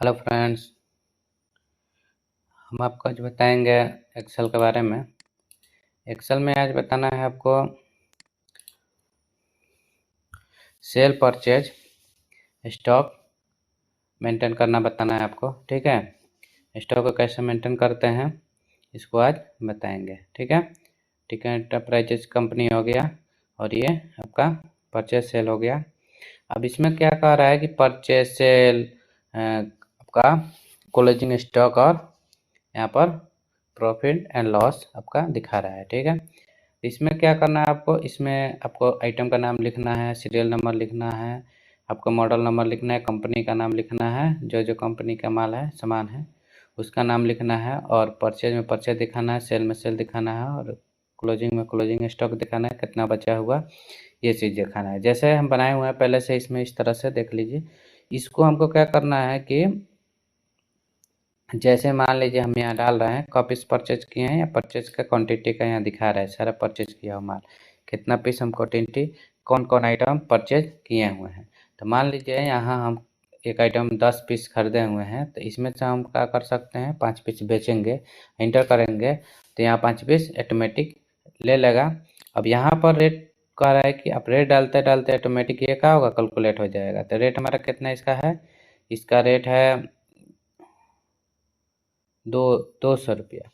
Hello friends, हम आपको आज बताएंगे एक्सेल के बारे में। एक्सेल में आज बताना है आपको सेल परचेज स्टॉक मेंटेन करना बताना है आपको। ठीक है, स्टॉक को कैसे मेंटेन करते हैं इसको आज बताएंगे। ठीक है, ठीक है। एंटरप्राइजेज कंपनी हो गया और ये आपका परचेज सेल हो गया। अब इसमें क्या कह रहा है कि परचेज सेल आपका क्लोजिंग स्टॉक और यहाँ पर प्रॉफिट एंड लॉस आपका दिखा रहा है। ठीक है, इसमें क्या करना है आपको, इसमें आपको आइटम का नाम लिखना है, सीरियल नंबर लिखना है, आपको मॉडल नंबर लिखना है, कंपनी का नाम लिखना है, जो जो कंपनी का माल है सामान है उसका नाम लिखना है, और परचेज में परचेज दिखाना है, सेल में सेल दिखाना है, और क्लोजिंग में क्लोजिंग स्टॉक दिखाना है, कितना बचा हुआ ये चीज़ दिखाना है। जैसे हम बनाए हुए हैं पहले से, इसमें इस तरह से देख लीजिए। इसको हमको क्या करना है कि जैसे मान लीजिए हम यहाँ डाल रहे हैं कब पीस परचेज किए हैं, या परचेज का क्वांटिटी का यहाँ दिखा रहा है सारा परचेज किया हुआ माल, कितना पीस हम क्वांटिटी कौन कौन आइटम परचेज किए हुए हैं। तो मान लीजिए यहाँ हम एक आइटम 10 पीस खरीदे हुए हैं, तो इसमें से हम क्या कर सकते हैं, 5 पीस बेचेंगे, इंटर करेंगे तो यहाँ 5 पीस ऑटोमेटिक ले लेगा। अब यहाँ पर रेट कह रहा है कि आप रेट डालते डालते ऑटोमेटिक ये क्या होगा, कैलकुलेट हो जाएगा। तो रेट हमारा कितना इसका है, इसका रेट है 200 रुपया।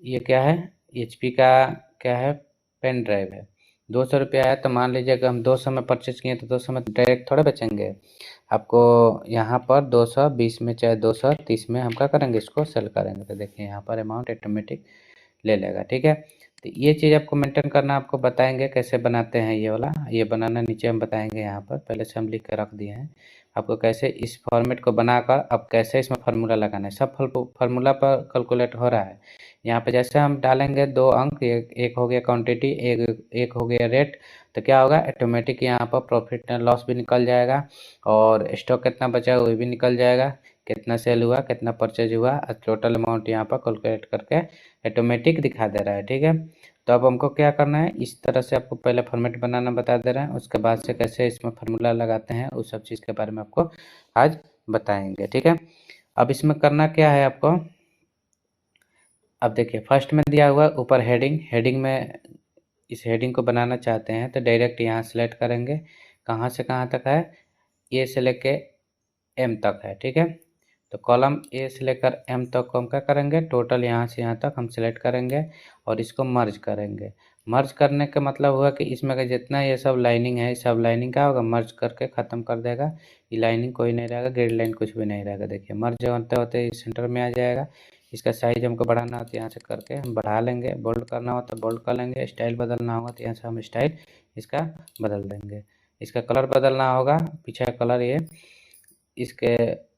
ये क्या है, HP का क्या है, पेन ड्राइव है। 200 रुपया है, तो मान लीजिए अगर हम 200 में परचेज किए तो 200 में डायरेक्ट थोड़े बचेंगे। आपको यहाँ पर 220 में चाहे 230 में हम क्या करेंगे, इसको सेल करेंगे। तो देखिए यहाँ पर अमाउंट ऑटोमेटिक ले लेगा। ठीक है, तो ये चीज़ आपको मेंटेन करना, आपको बताएंगे कैसे बनाते हैं ये वाला। ये बनाना नीचे हम बताएंगे, यहाँ पर पहले से हम लिख कर रख दिए हैं आपको कैसे इस फॉर्मेट को बनाकर अब कैसे इसमें फार्मूला लगाना है। सब फार्मूला पर कैलकुलेट हो रहा है। यहाँ पे जैसे हम डालेंगे 2 अंक, एक हो गया क्वांटिटी, एक हो गया रेट, तो क्या होगा ऑटोमेटिक यहाँ पर प्रॉफिट एंड लॉस भी निकल जाएगा, और स्टॉक कितना बचा वो भी निकल जाएगा, कितना सेल हुआ कितना परचेज हुआ, टोटल अमाउंट यहाँ पर कैलकुलेट करके ऑटोमेटिक दिखा दे रहा है। ठीक है, तो अब हमको क्या करना है, इस तरह से आपको पहले फॉर्मेट बनाना बता दे रहे हैं, उसके बाद से कैसे इसमें फार्मूला लगाते हैं उस सब चीज़ के बारे में आपको आज बताएंगे। ठीक है, अब इसमें करना क्या है आपको, अब देखिए फर्स्ट में दिया हुआ ऊपर हेडिंग, हेडिंग में इस हेडिंग को बनाना चाहते हैं तो डायरेक्ट यहाँ सेलेक्ट करेंगे, कहाँ से कहाँ तक है, ए से लेके एम तक है। ठीक है, तो कॉलम ए से लेकर एम तक को हम क्या करेंगे, टोटल यहाँ से यहाँ तक हम सेलेक्ट करेंगे और इसको मर्ज करेंगे। मर्ज करने का मतलब हुआ कि इसमें का जितना ये सब लाइनिंग है, सब लाइनिंग क्या होगा, मर्ज करके ख़त्म कर देगा। ये लाइनिंग कोई नहीं रहेगा, ग्रिड लाइन कुछ भी नहीं रहेगा। देखिए मर्ज होते होते सेंटर में आ जाएगा। इसका साइज हमको बढ़ाना हो तो यहाँ से करके हम बढ़ा लेंगे, बोल्ड करना हो तो बोल्ड कर लेंगे, स्टाइल बदलना होगा तो यहाँ से हम स्टाइल इसका बदल देंगे। इसका कलर बदलना होगा, पीछे का कलर ये, इसके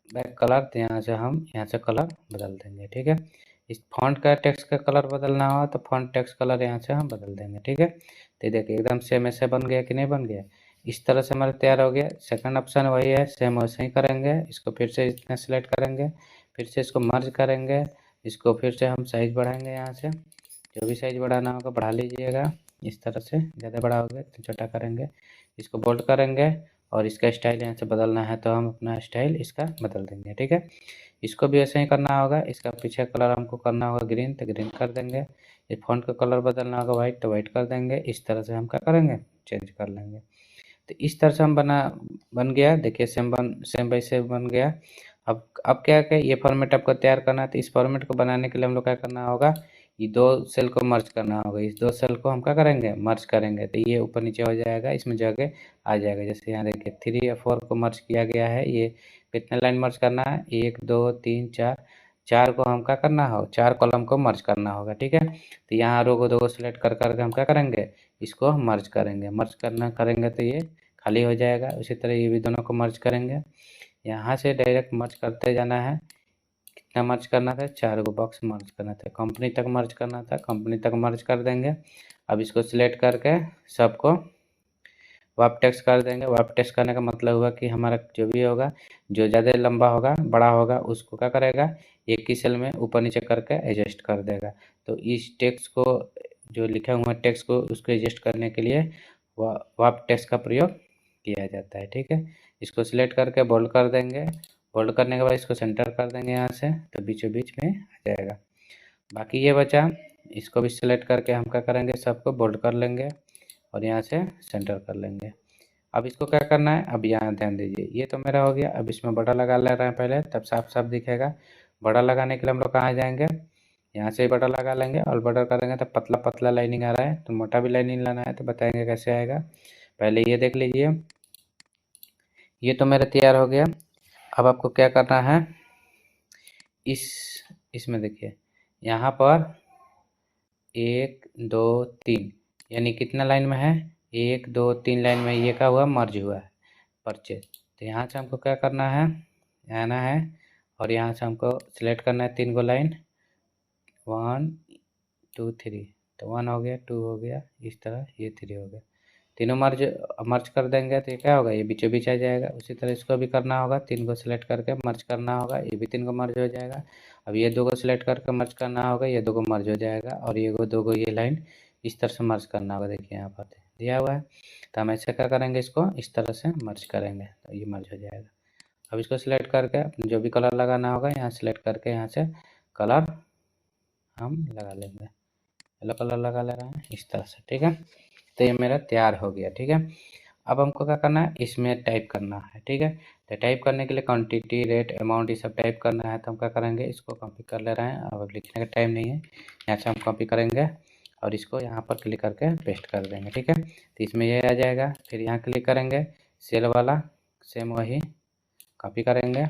बैक कलर, तो यहाँ से हम यहाँ से कलर बदल देंगे। ठीक है, इस फॉन्ट का टेक्स्ट का कलर बदलना हो तो फॉन्ट टेक्स्ट कलर यहाँ से हम बदल देंगे। ठीक है, तो देखिए एकदम सेम ऐसे बन गया कि नहीं बन गया, इस तरह से हमारा तैयार हो गया। सेकंड ऑप्शन वही है, सेम वैसे ही करेंगे। इसको फिर से इतना सेलेक्ट करेंगे, फिर से इसको मर्ज करेंगे, इसको फिर से हम साइज़ बढ़ाएंगे, यहाँ से जो भी साइज़ बढ़ाना होगा बढ़ा लीजिएगा। इस तरह से ज़्यादा बड़ा हो गया तो छोटा करेंगे, इसको बोल्ड करेंगे, और इसका स्टाइल यहाँ से बदलना है तो हम अपना स्टाइल इसका बदल देंगे। ठीक है, इसको भी ऐसे ही करना होगा। इसका पीछे कलर हमको करना होगा ग्रीन, तो ग्रीन कर देंगे। इस फॉन्ट का कलर बदलना होगा वाइट, तो वाइट कर देंगे। इस तरह से हम क्या करेंगे, चेंज कर लेंगे। तो इस तरह से हम बन गया। देखिए सेम बाई सेम बन गया। अब क्या है, ये फॉर्मेट आपको तैयार करना है, तो इस फॉर्मेट को बनाने के लिए हम लोग क्या करना होगा, ये 2 सेल को मर्ज करना होगा। इस 2 सेल को हम क्या करेंगे, मर्ज करेंगे, तो ये ऊपर नीचे हो जाएगा, इसमें जगह आ जाएगा। जैसे यहाँ देखिए 3 या 4 को मर्ज किया गया है। ये कितने लाइन मर्ज करना है, 1 2 3 4, 4 को हम क्या करना हो, 4 कॉलम को मर्ज करना होगा। ठीक है, तो यहाँ रो को 2 को सिलेक्ट कर करके हम क्या करेंगे, इसको मर्ज करेंगे। मर्ज करना करेंगे तो ये खाली हो जाएगा। उसी तरह ये भी दोनों को मर्ज करेंगे, यहाँ से डायरेक्ट मर्ज करते जाना है। कितना मर्ज करना था, 4 गो बॉक्स मर्ज करना था। कंपनी तक मर्ज करना था, कंपनी तक मर्ज कर देंगे। अब इसको सिलेक्ट करके सबको वाप टेक्स्ट कर देंगे। वाप टेक्स्ट करने का मतलब हुआ कि हमारा जो भी होगा, जो ज़्यादा लंबा होगा बड़ा होगा उसको क्या करेगा, एक ही सेल में ऊपर नीचे करके एडजस्ट कर देगा। तो इस टेक्स्ट को, जो लिखा हुआ टेक्स्ट को, उसको एडजस्ट करने के लिए वाप टेक्स्ट का प्रयोग किया जाता है। ठीक है, इसको सिलेक्ट करके बोल्ड कर देंगे। बोल्ड करने के बाद इसको सेंटर कर देंगे यहाँ से, तो बीचों बीच में आ जाएगा। बाकी ये बचा, इसको भी सिलेक्ट करके हम क्या करेंगे, सबको बोल्ड कर लेंगे और यहाँ से सेंटर कर लेंगे। अब इसको क्या करना है, अब यहाँ ध्यान दीजिए, ये तो मेरा हो गया। अब इसमें बड़ा लगा ले रहे हैं पहले, तब साफ साफ दिखेगा। बड़ा लगाने के लिए हम लोग कहाँ जाएंगे, यहाँ से बड़ा लगा लेंगे और बड़ा करेंगे तो पतला पतला लाइनिंग आ रहा है, तो मोटा भी लाइनिंग लाना है, तो बताएंगे कैसे आएगा। पहले ये देख लीजिए, ये तो मेरा तैयार हो गया। अब आपको क्या करना है, इसमें देखिए, यहाँ पर 1 2 3 यानी कितना लाइन में है, 1 2 3 लाइन में ये क्या हुआ, मर्ज हुआ है परचेज। तो यहाँ से हमको क्या करना है, आना है और यहाँ से हमको सिलेक्ट करना है 3 गो लाइन, 1 2 3, तो 1 हो गया, 2 हो गया, इस तरह ये 3 हो गया। तीनों मर्ज कर देंगे तो ये क्या होगा, ये बीचों बीच आ जाएगा। उसी तरह इसको भी करना होगा, 3 को सिलेक्ट करके मर्ज करना होगा, ये भी 3 को मर्ज हो जाएगा। अब ये 2 को सिलेक्ट करके मर्ज करना होगा, ये 2 को मर्ज हो जाएगा, और ये 2 को ये लाइन इस तरह से मर्ज करना होगा। देखिए यहाँ पर दिया हुआ है, तो हम ऐसे क्या करेंगे, इसको इस तरह से मर्ज करेंगे तो ये मर्ज हो जाएगा। अब इसको सिलेक्ट करके जो भी कलर लगाना होगा यहाँ सिलेक्ट करके यहाँ से कलर हम लगा लेंगे, येलो कलर लगा ले रहे हैं इस तरह से। ठीक है, तो ये मेरा तैयार हो गया। ठीक है, अब हमको क्या करना है, इसमें टाइप करना है। ठीक है, तो टाइप करने के लिए क्वांटिटी, रेट, अमाउंट ये सब टाइप करना है, तो हम क्या करेंगे, इसको कॉपी कर ले रहे हैं। अब लिखने का टाइम नहीं है, यहाँ से हम कॉपी करेंगे और इसको यहाँ पर क्लिक करके पेस्ट कर देंगे। ठीक है, तो इसमें ये आ जाएगा। फिर यहाँ क्लिक करेंगे, सेल वाला सेम वही कॉपी करेंगे,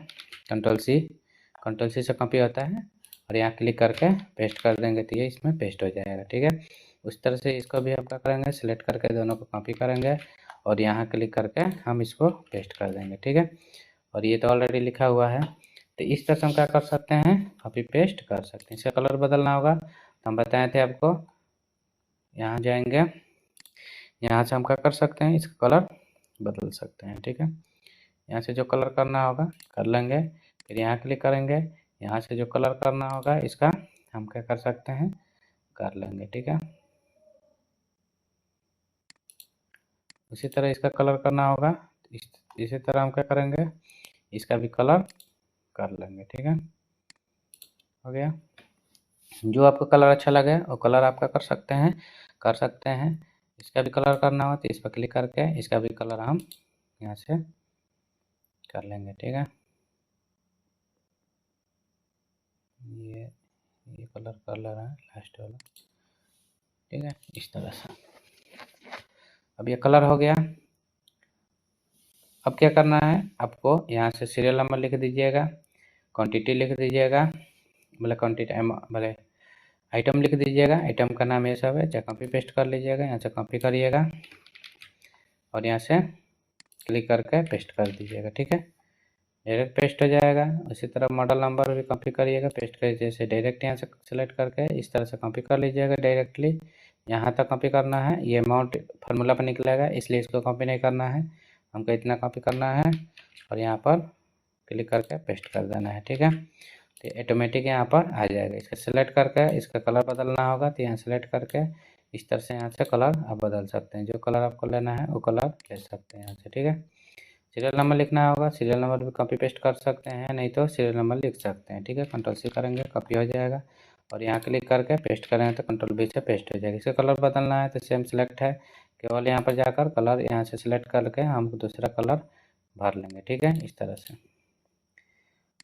कंट्रोल सी से कॉपी होता है, और यहाँ क्लिक करके पेस्ट कर देंगे, तो ये इसमें पेस्ट हो जाएगा। ठीक है, उस तरह से इसको भी हम क्या करेंगे, सिलेक्ट करके दोनों को कॉपी करेंगे और यहाँ क्लिक करके हम इसको पेस्ट कर देंगे। ठीक है, और ये तो ऑलरेडी लिखा हुआ है, तो इस तरह से हम क्या कर सकते हैं, कॉपी पेस्ट कर सकते हैं। इसका कलर बदलना होगा, तो हम बताए थे आपको, यहाँ जाएंगे, यहाँ से हम क्या कर सकते हैं, इसका कलर बदल सकते हैं। ठीक है, यहाँ से जो कलर करना होगा कर लेंगे, फिर यहाँ क्लिक करेंगे, यहाँ से जो कलर करना होगा इसका हम क्या कर सकते हैं, कर लेंगे। ठीक है, उसी तरह इसका कलर करना होगा, इसी तरह हम क्या करेंगे, इसका भी कलर कर लेंगे। ठीक है, हो गया। जो आपको कलर अच्छा लगे वो कलर आपका कर सकते हैं। इसका भी कलर करना हो तो इस पर क्लिक करके इसका भी कलर हम यहाँ से कर लेंगे। ठीक है, ये कलर कर ले रहा है लास्ट वाला। ठीक है, इस तरह से अब ये कलर हो गया। अब क्या करना है आपको, यहाँ से सीरियल नंबर लिख दीजिएगा, क्वांटिटी लिख दीजिएगा, मतलब क्वांटिटी मतलब आइटम लिख दीजिएगा, आइटम का नाम ये सब है, चाहे कॉपी पेस्ट कर लीजिएगा, यहाँ से कॉपी करिएगा और यहाँ से क्लिक करके पेस्ट कर दीजिएगा। ठीक है, डायरेक्ट पेस्ट हो जाएगा। उसी तरह मॉडल नंबर भी कॉपी करिएगा, पेस्ट कर जैसे डायरेक्ट यहाँ से सेलेक्ट करके इस तरह से कॉपी कर लीजिएगा डायरेक्टली, यहाँ तक कॉपी करना है। ये अमाउंट फार्मूला पर निकलेगा, इसलिए इसको कॉपी नहीं करना है, हमको इतना कॉपी करना है और यहाँ पर क्लिक करके पेस्ट कर देना है। ठीक है, तो ऑटोमेटिक यहाँ पर आ जाएगा। इसका सेलेक्ट करके इसका कलर बदलना होगा, तो यहाँ सेलेक्ट करके इस तरह से यहाँ से कलर आप बदल सकते हैं, जो कलर आपको लेना है वो कलर ले सकते हैं यहाँ से। ठीक है, सीरियल नंबर लिखना होगा, सीरियल नंबर भी कॉपी पेस्ट कर सकते हैं, नहीं तो सीरियल नंबर लिख सकते हैं। ठीक है, कंट्रोल सी करेंगे, कॉपी हो जाएगा और यहाँ क्लिक करके पेस्ट करेंगे तो कंट्रोल बी से पेस्ट हो जाएगा। इसका कलर बदलना है तो सेम सिलेक्ट है, केवल यहाँ पर जाकर कलर यहाँ से सिलेक्ट करके हम दूसरा कलर भर लेंगे। ठीक है, इस तरह से।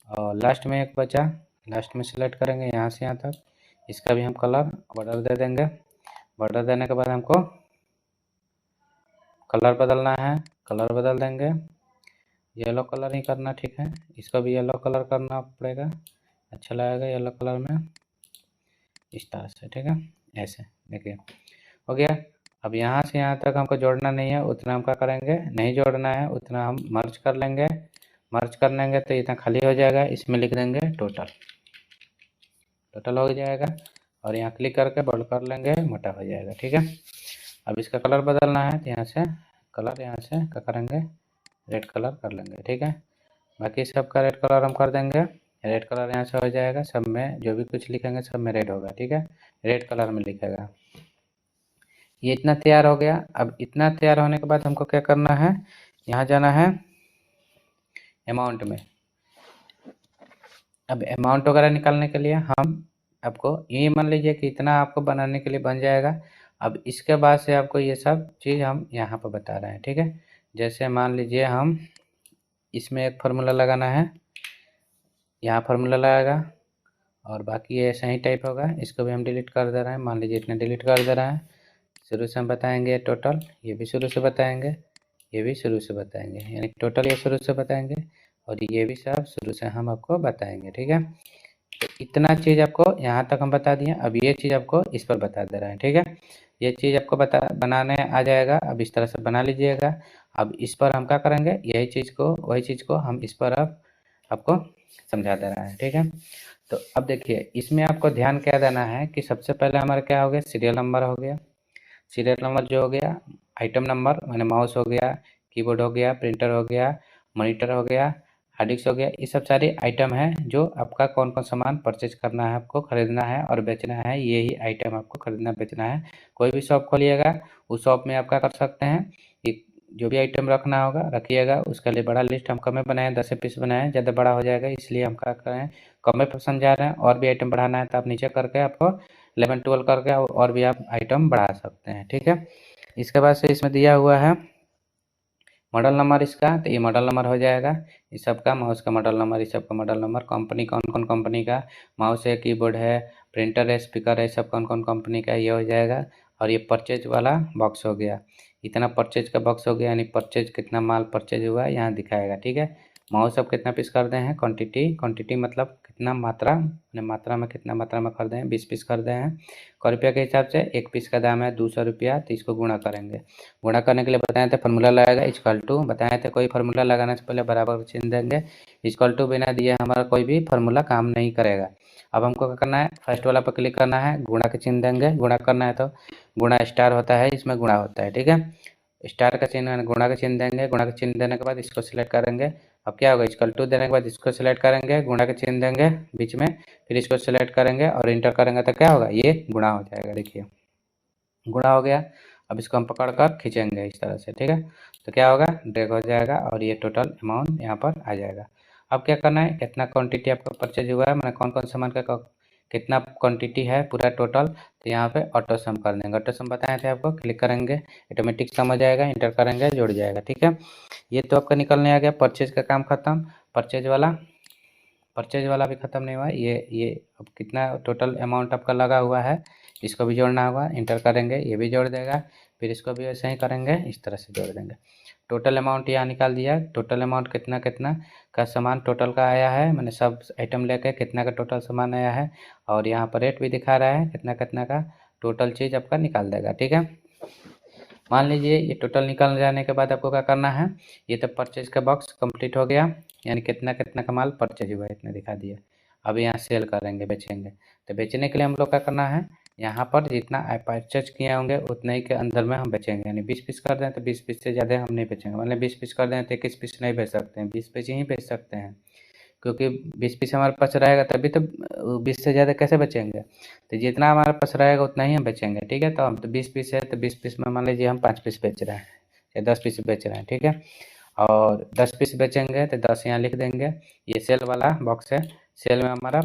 और लास्ट में एक बचा, लास्ट में सिलेक्ट करेंगे यहाँ से यहाँ तक, इसका भी हम कलर बॉर्डर दे देंगे। बॉर्डर देने के बाद हमको कलर बदलना है, कलर बदल देंगे, येलो कलर ही करना। ठीक है, इसको भी येलो कलर करना पड़ेगा, अच्छा लगेगा येलो कलर में इस तरह से। ठीक है, ऐसे देखिए हो गया। अब यहाँ से यहाँ तक हमको जोड़ना नहीं है, उतना हम क्या करेंगे, नहीं जोड़ना है उतना हम मर्ज कर लेंगे। मर्ज कर लेंगे तो इतना खाली हो जाएगा, इसमें लिख देंगे टोटल, टोटल हो जाएगा और यहाँ क्लिक करके बोल्ड कर लेंगे, मोटा हो जाएगा। ठीक है, अब इसका कलर बदलना है तो यहाँ से कलर यहाँ से क्या करेंगे, रेड कलर कर लेंगे। ठीक है, बाकी सब का रेड कलर हम कर देंगे, रेड कलर यहाँ से हो जाएगा, सब में जो भी कुछ लिखेंगे सब में रेड होगा। ठीक है, रेड कलर में लिखेगा। ये इतना तैयार हो गया। अब इतना तैयार होने के बाद हमको क्या करना है, यहाँ जाना है अमाउंट में। अब अमाउंट वगैरह निकालने के लिए हम आपको ये मान लीजिए कि इतना आपको बनाने के लिए बन जाएगा। अब इसके बाद से आपको ये सब चीज़ हम यहाँ पर बता रहे हैं, ठीक है। जैसे मान लीजिए हम इसमें एक फार्मूला लगाना है, यहाँ फार्मूला लगाएगा और बाकी ऐसा ही टाइप होगा। इसको भी हम डिलीट कर दे रहे हैं, मान लीजिए इतना डिलीट कर दे रहे हैं। शुरू से हम बताएंगे टोटल, ये भी शुरू से बताएंगे, ये भी शुरू से बताएंगे, यानी टोटल ये शुरू से बताएंगे और ये भी सब शुरू से हम आपको बताएंगे, ठीक है। तो इतना चीज़ आपको यहाँ तक हम बता दिए। अब ये चीज़ आपको इस पर बता दे रहे हैं, ठीक है। ये चीज़ आपको बनाने आ जाएगा। अब इस तरह से बना लीजिएगा। अब इस पर हम क्या करेंगे, यही चीज़ को वही चीज़ को हम इस पर अब आपको समझा दे रहे हैं, ठीक है। तो अब देखिए इसमें आपको ध्यान क्या देना है कि सबसे पहले हमारा क्या हो गया, सीरियल नंबर हो गया। सीरियल नंबर जो हो गया, आइटम नंबर मैंने माउस हो गया, कीबोर्ड हो गया, प्रिंटर हो गया, मॉनिटर हो गया, हार्ड डिस्क हो गया। ये सब सारे आइटम है जो आपका कौन कौन सामान परचेज करना है, आपको खरीदना है और बेचना है। यही आइटम आपको खरीदना बेचना है। कोई भी शॉप खोलिएगा, उस शॉप में आप क्या कर सकते हैं कि जो भी आइटम रखना होगा रखिएगा। उसके लिए बड़ा लिस्ट हम कम में बनाएं, 10 पीस बनाएं, ज़्यादा बड़ा हो जाएगा इसलिए हम क्या करें कम में समझा रहे हैं। और भी आइटम बढ़ाना है तो आप नीचे करके आपको 11 12 करके और भी आप आइटम बढ़ा सकते हैं, ठीक है। इसके बाद से इसमें दिया हुआ है मॉडल नंबर इसका, तो ये मॉडल नंबर हो जाएगा। इस सब का माउस का मॉडल नंबर, इस सब का मॉडल नंबर, कंपनी कौन कौन कंपनी का माउस है, कीबोर्ड है, प्रिंटर है, स्पीकर है, सब कौन कौन कंपनी का ये हो जाएगा। और ये परचेज वाला बॉक्स हो गया, इतना परचेज का बॉक्स हो गया, यानी परचेज कितना माल परचेज हुआ है यहाँ दिखाएगा, ठीक है। माउस अब कितना पीस कर दे हैं, क्वांटिटी, क्वांटिटी मतलब कितना मात्रा, मात्रा में कितना मात्रा में खरीदे हैं, 20 पीस खरीदे हैं। क रुपया के हिसाब से एक पीस का दाम है 200 रुपया, तो इसको गुणा करेंगे। गुणा करने के लिए बताए थे फार्मूला लगाएगा इक्वल टू, बताए थे कोई फार्मूला लगाने से पहले बराबर चिन्ह देंगे। इक्वल टू बिना दिए हमारा कोई भी फार्मूला काम नहीं करेगा। अब हमको क्या करना है, फर्स्ट वाला पर क्लिक करना है, गुणा के चिन्ह देंगे। गुणा करना है तो गुणा स्टार होता है, इसमें गुणा होता है, ठीक है। स्टार का चिन्ह गुणा का चिन्ह देंगे। गुणा का चिन्ह देने के बाद इसको सिलेक्ट करेंगे। अब क्या होगा, इक्वल टू देने के बाद इसको सिलेक्ट करेंगे, गुणा का चिन्ह देंगे बीच में, फिर इसको सिलेक्ट करेंगे और इंटर करेंगे तो क्या होगा, ये गुणा हो जाएगा। देखिए गुणा हो गया। अब इसको हम पकड़ कर खींचेंगे इस तरह से, ठीक है। तो क्या होगा, ड्रैग हो जाएगा और ये टोटल अमाउंट यहाँ पर आ जाएगा। अब क्या करना है, कितना क्वांटिटी आपका परचेज हुआ है, मैंने कौन कौन सामान का कितना क्वांटिटी है पूरा टोटल, तो यहाँ पे ऑटो सम कर देंगे। ऑटो सम बताए थे आपको, क्लिक करेंगे ऑटोमेटिक सम हो जाएगा, इंटर करेंगे जुड़ जाएगा, ठीक है। ये तो आपका निकलने आ गया, परचेज का काम खत्म। परचेज वाला भी ख़त्म नहीं हुआ। ये अब कितना टोटल अमाउंट आपका लगा हुआ है इसको भी जोड़ना होगा, इंटर करेंगे ये भी जोड़ देगा, फिर इसको भी वैसे ही करेंगे, इस तरह से जोड़ देंगे। टोटल अमाउंट यहाँ निकाल दिया। टोटल अमाउंट कितना कितना का सामान टोटल का आया है, मैंने सब आइटम लेके कितना का टोटल सामान आया है और यहाँ पर रेट भी दिखा रहा है कितना कितना का टोटल चीज़ आपका निकाल देगा, ठीक है। मान लीजिए ये टोटल निकल जाने के बाद आपको क्या करना है, ये तो परचेज का बॉक्स कंप्लीट हो गया, यानी कितना कितना का माल परचेज हुआ है इतना दिखा दिया। अब यहाँ सेल करेंगे, बेचेंगे। तो बेचने के लिए हम लोग क्या करना है, यहाँ पर जितना परचेज किए होंगे उतने ही के अंदर में हम बेचेंगे। यानी 20 पीस कर दें तो 20 पीस से ज़्यादा हम नहीं बेचेंगे, मतलब 20 पीस कर दें तो 21 पीस नहीं बेच सकते हैं, 20 पीस ही बेच सकते हैं, क्योंकि 20 पीस हमारे पास रहेगा तभी तो 20 से ज़्यादा कैसे बेचेंगे। तो जितना हमारे पास रहेगा उतना ही हम बेचेंगे, ठीक है। तो हम तो 20 पीस है तो 20 पीस में मान लीजिए हम 5 पीस बेच रहे हैं या 10 पीस बेच रहे हैं, ठीक है। और 10 पीस बेचेंगे तो 10 यहाँ लिख देंगे। ये सेल वाला बॉक्स है, सेल में हमारा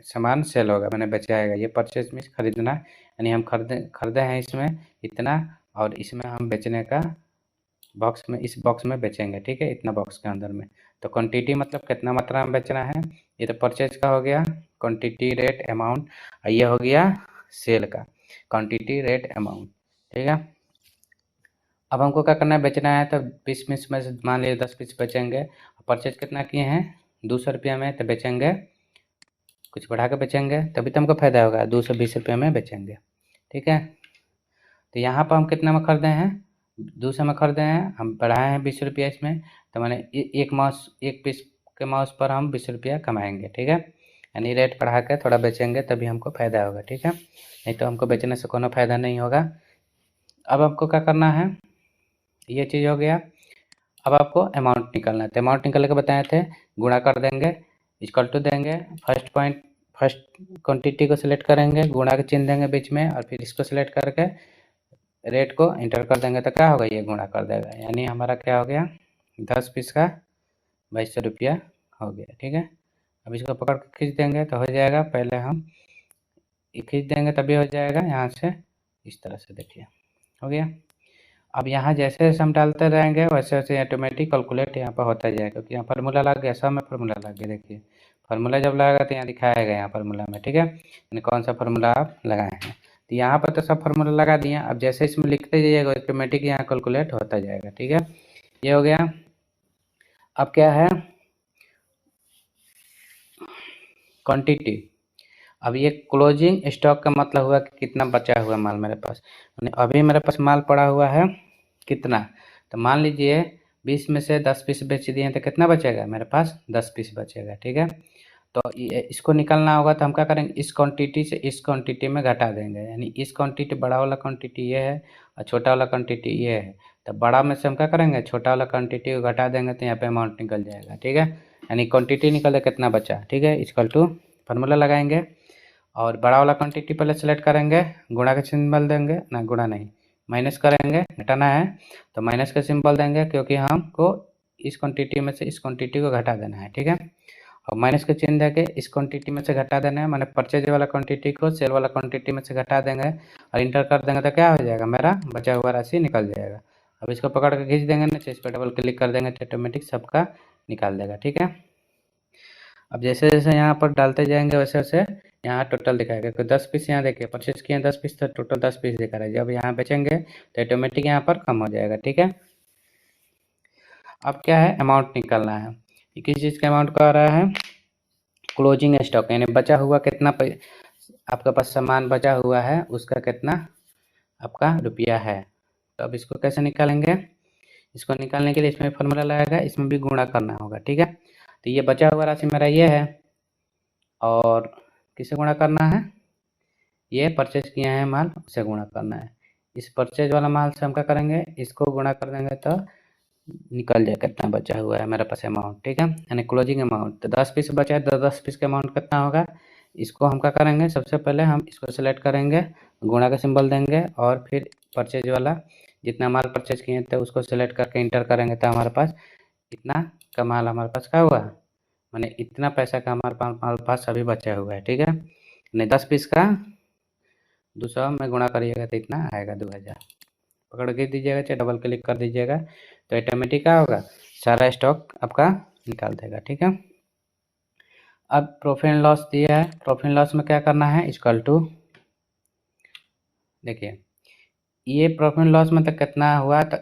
सामान सेल होगा, मैंने बेचाएगा। ये परचेज में खरीदना, यानी हम खरीदे हैं इसमें इतना और इसमें हम बेचने का बॉक्स में, इस बॉक्स में बेचेंगे, ठीक है, इतना बॉक्स के अंदर में। तो क्वांटिटी मतलब कितना मात्रा में बेचना है, ये तो परचेज का हो गया, क्वांटिटी रेट अमाउंट, ये हो गया सेल का क्वांटिटी रेट अमाउंट, ठीक है। अब हमको क्या करना है, बेचना है तो 20 पीस में से मान लीजिए 10 पीस बेचेंगे। परचेज कितना किए हैं, 200 रुपया में, तो बेचेंगे कुछ बढ़ा के बेचेंगे तभी तो हमको फायदा होगा, 220 रुपये में बेचेंगे, ठीक है। तो यहाँ पर हम कितना में खरीदे हैं, 200 में खरीदे हैं, हम बढ़ाए हैं 20 रुपया इसमें, तो मैंने एक माउस, एक पीस के माउस पर हम 20 रुपया कमाएंगे, ठीक है। यानी रेट बढ़ा के थोड़ा बेचेंगे तभी हमको फ़ायदा होगा, ठीक है, नहीं तो हमको बेचने से कोनो फ़ायदा नहीं होगा। अब आपको क्या करना है, ये चीज़ हो गया। अब आपको अमाउंट निकालना है, तो अमाउंट निकाल के बताए थे, गुणा कर देंगे, इक्वल टू देंगे, फर्स्ट क्वांटिटी को सिलेक्ट करेंगे, गुणा के चिन्ह देंगे बीच में और फिर इसको सिलेक्ट करके रेट को इंटर कर देंगे तो क्या होगा, ये गुणा कर देगा, यानी हमारा क्या हो गया, 10 पीस का 2200 रुपया हो गया। ठीक है, अब इसको पकड़ के खींच देंगे तो हो जाएगा। पहले हम खींच देंगे तभी हो जाएगा, यहाँ से इस तरह से देखिए हो गया। अब यहाँ जैसे जैसे हम डालते रहेंगे वैसे वैसे ऑटोमेटिक कैलकुलेट यहाँ पर होता जाएगा, क्योंकि यहाँ फार्मूला लग गया, सब में फार्मूला लग गया। देखिए फार्मूला जब लगेगा तो यहाँ दिखाएगा यहाँ फार्मूला में। ठीक है, यानी कौन सा फार्मूला आप लगाए हैं। तो यहाँ पर तो सब फार्मूला लगा दिए। अब जैसे इसमें लिखते जाइएगा ऑटोमेटिक यहाँ कैलकुलेट होता जाएगा। ठीक है, ये हो गया। अब क्या है, क्वांटिटी। अब ये क्लोजिंग स्टॉक का मतलब हुआ कि कितना बचा हुआ माल मेरे पास। अभी मेरे पास माल पड़ा हुआ है कितना, तो मान लीजिए 20 में से 10 पीस बेच दिए तो कितना बचेगा, मेरे पास 10 पीस बचेगा। ठीक है, तो इसको निकालना होगा तो हम क्या करेंगे, इस क्वांटिटी से इस क्वांटिटी में घटा देंगे। यानी इस क्वांटिटी, बड़ा वाला क्वांटिटी ये है और छोटा वाला क्वांटिटी ये है, तो बड़ा में से हम क्या करेंगे, छोटा वाला क्वांटिटी को घटा देंगे तो यहाँ पे अमाउंट निकल जाएगा। ठीक है, यानी क्वांटिटी निकले कितना बचा। ठीक है, इक्वल टू फार्मूला लगाएंगे और बड़ा वाला क्वांटिटी पहले सेलेक्ट करेंगे, गुणा का सिंबल देंगे, ना गुणा नहीं माइनस करेंगे, घटाना है तो माइनस का सिंबल देंगे, क्योंकि हमको इस क्वांटिटी में से इस क्वांटिटी को घटा देना है। ठीक है, और माइनस का चिन्ह देके इस क्वांटिटी में से घटा देना है, मैंने परचेज वाला क्वांटिटी को सेल वाला क्वांटिटी में से घटा देंगे और इंटर कर देंगे तो क्या हो जाएगा, मेरा बचा हुआ राशि निकल जाएगा। अब इसको पकड़ के खींच देंगे नीचे, इस पर डबल क्लिक कर देंगे तो ऑटोमेटिक सबका निकाल देगा। ठीक है, अब जैसे जैसे यहाँ पर डालते जाएंगे वैसे वैसे यहाँ टोटल दिखाएगा। क्योंकि 10 पीस यहाँ देखिए परचेज किए 10 पीस, तो टोटल 10 पीस दिखा रहा है। जब यहाँ बेचेंगे तो ऑटोमेटिक यहाँ पर कम हो जाएगा। ठीक है, अब क्या है, अमाउंट निकालना है। किस चीज़ का अमाउंट का आ रहा है, क्लोजिंग स्टॉक, यानी बचा हुआ कितना आपके पास सामान बचा हुआ है उसका कितना आपका रुपया है। तो अब इसको कैसे निकालेंगे, इसको निकालने के लिए इसमें फॉर्मूला लगाएगा, इसमें भी गुणा करना होगा। ठीक है, तो ये बचा हुआ राशि मेरा ये है और किसे गुणा करना है, ये परचेज किए हैं माल उसे गुणा करना है। इस परचेज वाला माल से हम क्या करेंगे, इसको गुणा कर देंगे तो निकल जाए कितना बचा हुआ है मेरे पास अमाउंट। ठीक है, यानी क्लोजिंग अमाउंट। तो 10 पीस बचा है तो 10 पीस का अमाउंट कितना होगा, इसको हम क्या करेंगे, सबसे पहले हम इसको सेलेक्ट करेंगे, गुणा का सिंबल देंगे और फिर परचेज वाला जितना माल परचेज किए थे उसको सेलेक्ट करके इंटर करेंगे तो हमारे पास इतना का माल हमारे पास क्या हुआ, मैंने इतना पैसा का हमारे पास अभी बचा हुआ है। ठीक है, नहीं 10 पीस का 200 में गुणा करिएगा तो इतना आएगा 2000। पकड़ के दीजिएगा, चाहे डबल क्लिक कर दीजिएगा तो ऑटोमेटिक क्या होगा, सारा स्टॉक आपका निकाल देगा। ठीक है, अब प्रॉफिट एंड लॉस दिया है, प्रॉफिट एंड लॉस में क्या करना है, इक्वल टू देखिए ये प्रॉफिट एंड लॉस में तो कितना हुआ, तो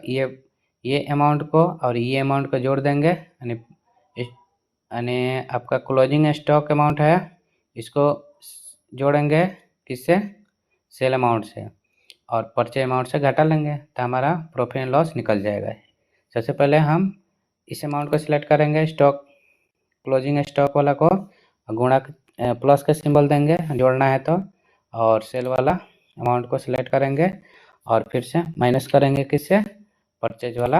ये अमाउंट को और ये अमाउंट को जोड़ देंगे, यानी आपका क्लोजिंग स्टॉक अमाउंट है, इसको जोड़ेंगे किससे, सेल अमाउंट से, और परचेज अमाउंट से घटा लेंगे तो हमारा प्रॉफिट एंड लॉस निकल जाएगा। सबसे पहले हम इस अमाउंट को सिलेक्ट करेंगे, स्टॉक क्लोजिंग स्टॉक वाला को गुणा प्लस का सिंबल देंगे जोड़ना है तो, और सेल वाला अमाउंट को सिलेक्ट करेंगे और फिर से माइनस करेंगे किससे, परचेज वाला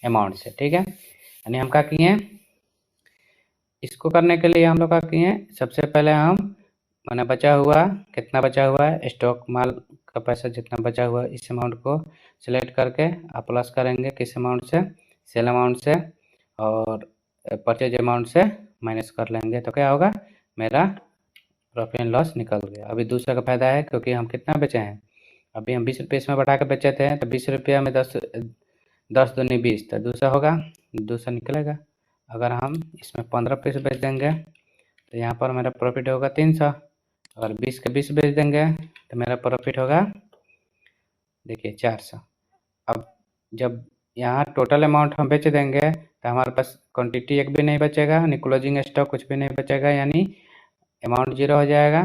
अमाउंट से। ठीक है, यानी हम क्या किए, इसको करने के लिए हम लोग क्या किए, सबसे पहले हम मैंने बचा हुआ कितना बचा हुआ है, स्टॉक माल का पैसा जितना बचा हुआ है इस अमाउंट को सिलेक्ट करके आप प्लस करेंगे किस अमाउंट से, सेल अमाउंट से, और परचेज अमाउंट से माइनस कर लेंगे तो क्या होगा, मेरा प्रॉफिट एंड लॉस निकल गया। अभी दूसरे का फायदा है क्योंकि हम कितना बेचे हैं, अभी हम 20 रुपये इसमें बढ़ा के बेचे थे तो 20 रुपया में 10 दूनी 20, तो दूसरा होगा, दूसरा निकलेगा। अगर हम इसमें 15 पीस बेच देंगे तो यहाँ पर मेरा प्रॉफिट होगा 300। अगर 20 के 20 बेच देंगे तो मेरा प्रॉफिट होगा देखिए 400। अब जब यहाँ टोटल अमाउंट हम बेच देंगे तो हमारे पास क्वांटिटी एक भी नहीं बचेगा, यानी क्लोजिंग स्टॉक कुछ भी नहीं बचेगा, यानी अमाउंट जीरो हो जाएगा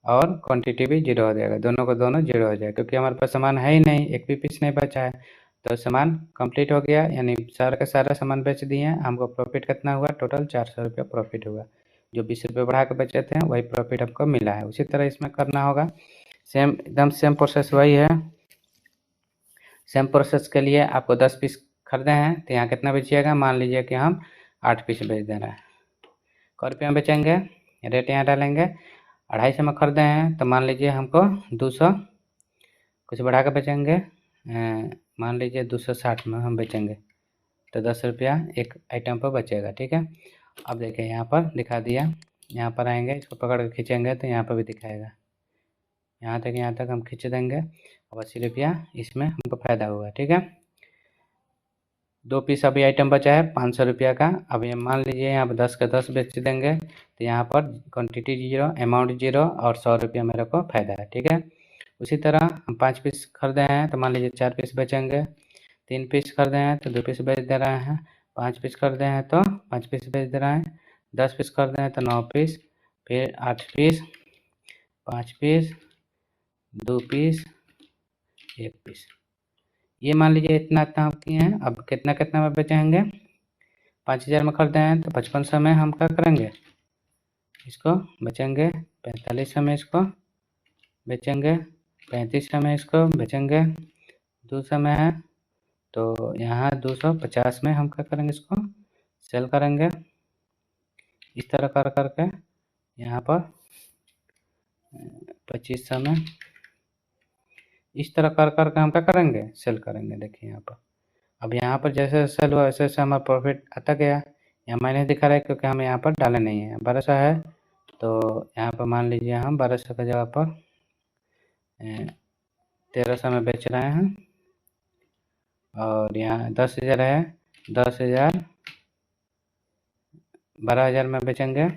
और क्वांटिटी भी जीरो हो जाएगा, दोनों को दोनों जीरो हो जाएगा, क्योंकि हमारे पास सामान है ही नहीं, एक भी पीस नहीं बचा है। तो सामान कंप्लीट हो गया, यानी सारा का सारा सामान बेच दिए, हमको प्रॉफिट कितना हुआ, टोटल 400 रुपया प्रॉफिट हुआ। जो 20 रुपये बढ़ा के बेचे थे वही प्रॉफिट हमको मिला है। उसी तरह इसमें करना होगा, सेम एकदम सेम प्रोसेस वही है। सेम प्रोसेस के लिए आपको 10 पीस खरीदे हैं तो यहाँ कितना बेचिएगा, मान लीजिए कि हम 8 पीस बेच दे रहे हैं, क रुपये में बेचेंगे, रेट यहाँ डालेंगे, 250 में खरीदे हैं तो मान लीजिए हमको 200 कुछ बढ़ा के बेचेंगे, मान लीजिए 260 में हम बेचेंगे तो 10 रुपया एक आइटम पर बचेगा। ठीक है, अब देखिए यहाँ पर दिखा दिया, यहाँ पर आएंगे, इसको पकड़ कर खींचेंगे तो यहाँ पर भी दिखाएगा, यहाँ तक हम खींच देंगे, अब 80 रुपया इसमें हमको फ़ायदा हुआ। ठीक है, 2 पीस अभी आइटम बचा है 500 रुपया का। अब ये मान लीजिए यहाँ पर 10 का 10 बेच देंगे तो यहाँ पर क्वांटिटी 0, अमाउंट 0 और 100 रुपया मेरे को फ़ायदा है। ठीक है, उसी तरह हम 5 पीस खरीदे हैं तो मान लीजिए 4 पीस बेचेंगे, 3 पीस खरीदे हैं तो 2 पीस बेच दे रहे हैं, 5 पीस खरीदे हैं तो 5 पीस बेच दे रहे हैं, 10 पीस खरीदे हैं तो 9 पीस, फिर 8 पीस, 5 पीस, 2 पीस, 1 पीस। ये मान लीजिए इतना हम किए हैं। अब कितना कितना में बेचेंगे, 5000 में खरीदे हैं तो 5500 में हम क्या करेंगे, इसको बेचेंगे, 4500 में इसको बेचेंगे, 3500 में इसको बेचेंगे, 200 में है तो यहाँ 250 में हम क्या करेंगे, इसको सेल करेंगे। इस तरह कर करके यहाँ पर 2500 में इस तरह कर करके हम क्या करेंगे, सेल करेंगे। देखिए यहाँ पर, अब यहाँ पर जैसे सेल हुआ वैसे वैसे हमारा प्रॉफिट आता गया। यहाँ माइनस दिखा रहा है क्योंकि हम यहाँ पर डाले नहीं है। 1200 है तो यहाँ पर मान लीजिए हम 1200 की जगह पर 1300 में बेच रहे हैं, और यहाँ 10,000 है, 10,000 12,000 में बेचेंगे,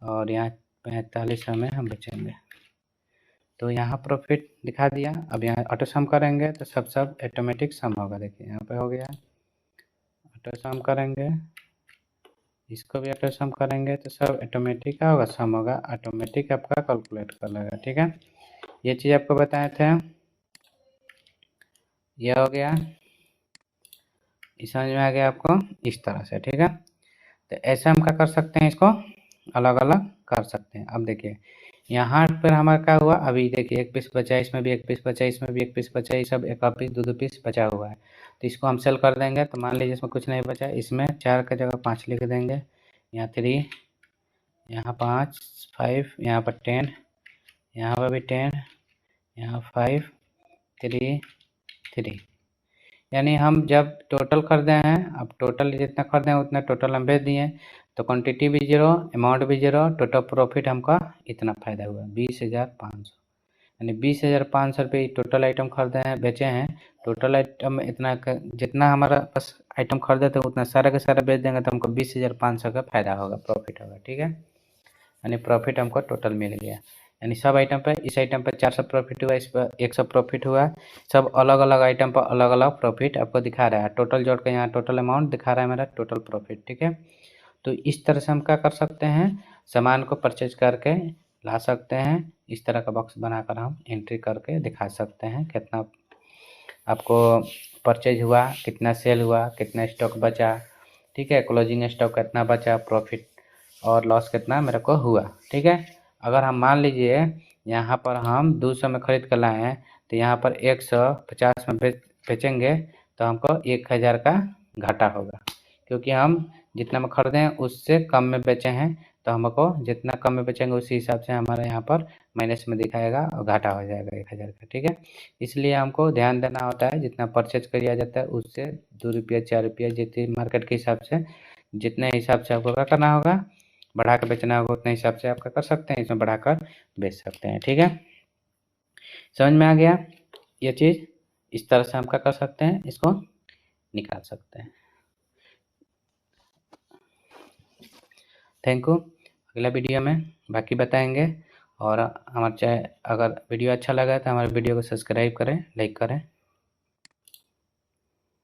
और यहाँ 4500 में हम बेचेंगे। तो यहाँ प्रॉफिट दिखा दिया। अब यहाँ ऑटो सम करेंगे तो सब ऑटोमेटिक सम होगा। देखिए यहाँ पे हो गया, ऑटो सम करेंगे, इसको भी ऑटो सम करेंगे तो सब ऑटोमेटिक का होगा, सम होगा, ऑटोमेटिक आपका कैलकुलेट कर लेगा। ठीक है, ये चीज़ आपको बताए थे, ये हो गया, इस समझ में आ गया आपको इस तरह से। ठीक है, तो ऐसे हम क्या कर सकते हैं, इसको अलग अलग कर सकते हैं। अब देखिए यहाँ पर हमारा क्या हुआ, अभी देखिए 1 पीस बचा है, इसमें भी 1 पीस बचा है, इसमें भी 1 पीस बचा है, ये सब 1 पीस 2 पीस बचा हुआ है। तो इसको हम सेल कर देंगे। तो मान लीजिए इसमें कुछ नहीं बचा है, इसमें 4 की जगह 5 लिख देंगे, यहाँ 3, यहाँ 5, 5, यहाँ पर 10, यहाँ पर भी 10, यहाँ 5, 3, 3। यानी हम जब टोटल खरीदे हैं, अब टोटल जितना खरीदे हैं उतना टोटल हम भेज दिए, तो क्वांटिटी भी 0, अमाउंट भी 0, टोटल प्रॉफिट हमका इतना फ़ायदा हुआ 20,500। यानी 20,500 रुपये टोटल आइटम खरीदे हैं, बेचे हैं। टोटल आइटम इतना जितना हमारा पास आइटम खरीदे थे उतना सारा का सारा बेच देंगे तो हमको 20,500 का फ़ायदा होगा, प्रॉफिट होगा। ठीक है, यानी प्रॉफिट हमको टोटल मिल गया। यानी सब आइटम पर, इस आइटम पर 400 प्रॉफिट हुआ, इस पर 100 प्रॉफिट हुआ। सब अलग अलग आइटम पर अलग अलग प्रॉफिट आपको दिखा रहा है। टोटल जोड़ के यहाँ टोटल अमाउंट दिखा रहा है मेरा, टोटल प्रॉफिट। ठीक है, तो इस तरह से हम क्या कर सकते हैं, सामान को परचेज करके ला सकते हैं। इस तरह का बॉक्स बनाकर हम एंट्री करके दिखा सकते हैं कितना आपको परचेज हुआ, कितना सेल हुआ, कितना स्टॉक बचा। ठीक है, क्लोजिंग स्टॉक कितना बचा, प्रॉफिट और लॉस कितना मेरे को हुआ। ठीक है, अगर हम मान लीजिए यहाँ पर हम 200 में खरीद कर लाए हैं तो यहाँ पर 150 में बेचेंगे तो हमको 1000 का घाटा होगा, क्योंकि हम जितना में खरीदे हैं उससे कम में बेचे हैं। तो हमको जितना कम में बेचेंगे उसी हिसाब से हमारा यहाँ पर माइनस में दिखाएगा और घाटा हो जाएगा 1000 का। ठीक है, इसलिए हमको ध्यान देना होता है, जितना परचेज किया जाता है उससे 2 रुपया 4 रुपया जितनी मार्केट के हिसाब से, जितने हिसाब से आपको क्या करना होगा, बढ़ा कर बेचना होगा, उतने हिसाब से आपका कर सकते हैं, इसमें बढ़ाकर बेच सकते हैं। ठीक है, समझ में आ गया ये चीज़, इस तरह से हम क्या कर सकते हैं, इसको निकाल सकते हैं। थैंक यू, अगला वीडियो में बाकी बताएंगे। और हमारे अगर वीडियो अच्छा लगा तो हमारे वीडियो को सब्सक्राइब करें, लाइक करें।